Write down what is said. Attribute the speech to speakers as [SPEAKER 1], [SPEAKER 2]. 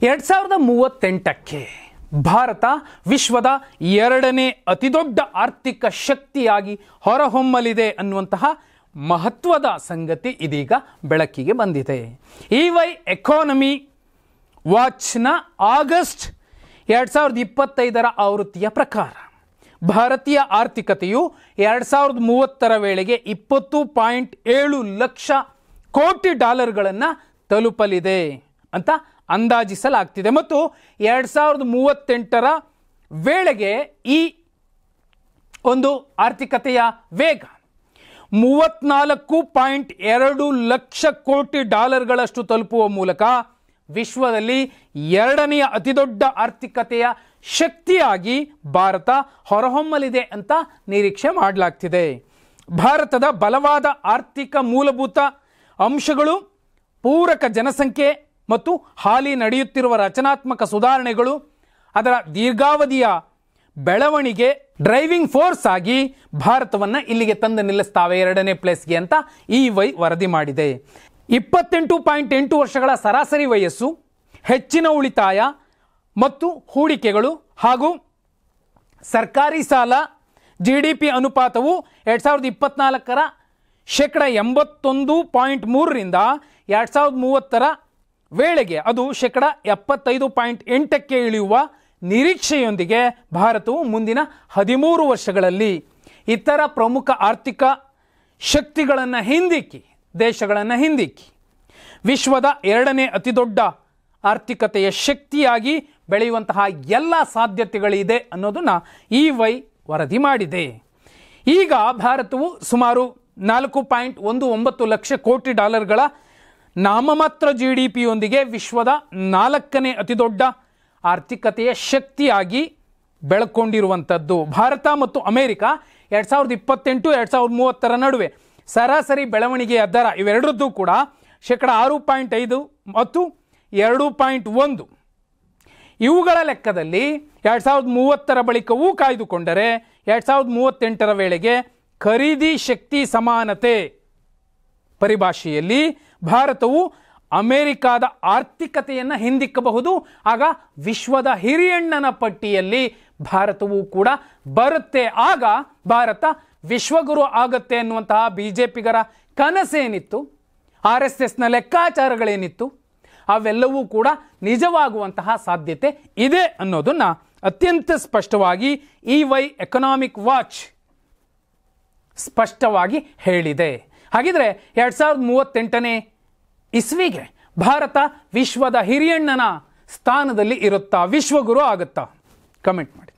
[SPEAKER 1] 2038ಕ್ಕೆ ಭಾರತ ವಿಶ್ವದ ಎರಡನೇ ಅತಿದೊಡ್ಡ ಆರ್ಥಿಕ ಶಕ್ತಿಯಾಗಿ ಹೊರಹೊಮ್ಮಲಿದೆ ಅನ್ನುವಂತಹ ಮಹತ್ವದ ಸಂಗತಿ ಇದೀಗ ಬೆಳಕಿಗೆ ಬಂದಿದೆ. EY ಎಕಾನಮಿ ವಾಚ್ನ ಆಗಸ್ಟ್ 2025ರ ಆವೃತ್ತಿಯ ಪ್ರಕಾರ ಭಾರತೀಯ ಆರ್ಥಿಕತೆಯು 2030ರ ವೇಳೆಗೆ 20.7 ಲಕ್ಷ ಕೋಟಿ ಡಾಲರ್ಗಳನ್ನು ತಲುಪಲಿದೆ ಅಂತ ಅಂದಾಜಿಸಲಾಗ್ತಿದೆ. ಮತ್ತು 2038ರ ವೇಳೆಗೆ ಈ ಒಂದು ಆರ್ಥಿಕತೆಯ ವೇಗ 34.2 ಲಕ್ಷ ಕೋಟಿ ಡಾಲರ್ಗಳಷ್ಟು ತಲುಪುವ ಮೂಲಕ ವಿಶ್ವದಲ್ಲಿ ಎರಡನೆಯ ಅತಿದೊಡ್ಡ ಆರ್ಥಿಕತೆಯ ಶಕ್ತಿಯಾಗಿ ಭಾರತ ಹೊರಹೊಮ್ಮಲಿದೆ ಅಂತ ನಿರೀಕ್ಷೆ ಮಾಡಲಾಗ್ತಿದೆ. ಭಾರತದ ಬಲವಾದ ಆರ್ಥಿಕ ಮೂಲಭೂತ ಅಂಶಗಳು, ಪೂರಕ ಜನಸಂಖ್ಯೆ ಮತ್ತು ಹಾಲಿ ನಡೆಯುತ್ತಿರುವ ರಚನಾತ್ಮಕ ಸುಧಾರಣೆಗಳು ಅದರ ದೀರ್ಘಾವಧಿಯ ಬೆಳವಣಿಗೆ ಡ್ರೈವಿಂಗ್ ಫೋರ್ಸ್ ಆಗಿ ಭಾರತವನ್ನು ಇಲ್ಲಿಗೆ ತಂದು ನಿಲ್ಲಿಸ್ತಾವೆ ಎರಡನೇ ಪ್ಲೇಸ್ಗೆ ಅಂತ EY ವರದಿ ಮಾಡಿದೆ. 28.8 ವರ್ಷಗಳ ಸರಾಸರಿ ವಯಸ್ಸು, ಹೆಚ್ಚಿನ ಉಳಿತಾಯ ಮತ್ತು ಹೂಡಿಕೆಗಳು ಹಾಗೂ ಸರ್ಕಾರಿ ಸಾಲ GDP ಅನುಪಾತವು 2024ರ 81.3ರಿಂದ 2030ರ ವೇಳೆಗೆ ಅದು 75.8ಕ್ಕೆ ಇಳಿಯುವ ನಿರೀಕ್ಷೆಯೊಂದಿಗೆ ಭಾರತವು ಮುಂದಿನ 13 ವರ್ಷಗಳಲ್ಲಿ ಇತರ ಪ್ರಮುಖ ಆರ್ಥಿಕ ಶಕ್ತಿಗಳನ್ನು ಹಿಂದಿಕ್ಕಿ ದೇಶಗಳನ್ನು ಹಿಂದಿಕ್ಕಿ ವಿಶ್ವದ ಎರಡನೇ ಅತಿದೊಡ್ಡ ಆರ್ಥಿಕತೆಯ ಶಕ್ತಿಯಾಗಿ ಬೆಳೆಯುವಂತಹ ಎಲ್ಲ ಸಾಧ್ಯತೆಗಳಿದೆ ಅನ್ನೋದನ್ನು EY ವರದಿ ಮಾಡಿದೆ. ಈಗ ಭಾರತವು ಸುಮಾರು 4.19 ಲಕ್ಷ ಕೋಟಿ ಡಾಲರ್ಗಳ ನಾಮಮಾತ್ರ GDPಯೊಂದಿಗೆ ವಿಶ್ವದ 4ನೇ ಅತಿದೊಡ್ಡ ಆರ್ಥಿಕತೆಯ ಶಕ್ತಿಯಾಗಿ ಬೆಳಕೊಂಡಿರುವಂಥದ್ದು. ಭಾರತ ಮತ್ತು ಅಮೆರಿಕ 2028-2030ರ ನಡುವೆ ಸರಾಸರಿ ಬೆಳವಣಿಗೆಯ ದರ ಇವೆರಡರದ್ದು ಕೂಡ 6.5 ಮತ್ತು 2.1 ಇವುಗಳ ಲೆಕ್ಕದಲ್ಲಿ 2030ರ ಬಳಿಕವೂ ಕಾಯ್ದುಕೊಂಡರೆ 2038ರ ವೇಳೆಗೆ ಖರೀದಿ ಶಕ್ತಿ ಸಮಾನತೆ ಪರಿಭಾಷೆಯಲ್ಲಿ ಭಾರತವು ಅಮೆರಿಕಾದ ಆರ್ಥಿಕತೆಯನ್ನು ಹಿಂದಿಕ್ಕಬಹುದು. ಆಗ ವಿಶ್ವದ ಹಿರಿಯಣ್ಣನ ಪಟ್ಟಿಯಲ್ಲಿ ಭಾರತವು ಕೂಡ ಬರುತ್ತೆ. ಆಗ ಭಾರತ ವಿಶ್ವಗುರು ಆಗುತ್ತೆ ಅನ್ನುವಂತಹ BJPಗರ ಕನಸೇನಿತ್ತು, RSSನ ಲೆಕ್ಕಾಚಾರಗಳೇನಿತ್ತು, ಅವೆಲ್ಲವೂ ಕೂಡ ನಿಜವಾಗುವಂತಹ ಸಾಧ್ಯತೆ ಇದೆ ಅನ್ನೋದನ್ನು ಅತ್ಯಂತ ಸ್ಪಷ್ಟವಾಗಿ EY ಎಕನಾಮಿಕ್ ವಾಚ್ ಸ್ಪಷ್ಟವಾಗಿ ಹೇಳಿದೆ. ಹಾಗಿದ್ರೆ 2038ನೇ ಇಸ್ವಿಗೆ ಭಾರತ ವಿಶ್ವದ ಹಿರಿಯಣ್ಣನ ಸ್ಥಾನದಲ್ಲಿ ಇರುತ್ತಾ, ವಿಶ್ವಗುರು ಆಗುತ್ತಾ? ಕಮೆಂಟ್ ಮಾಡಿ.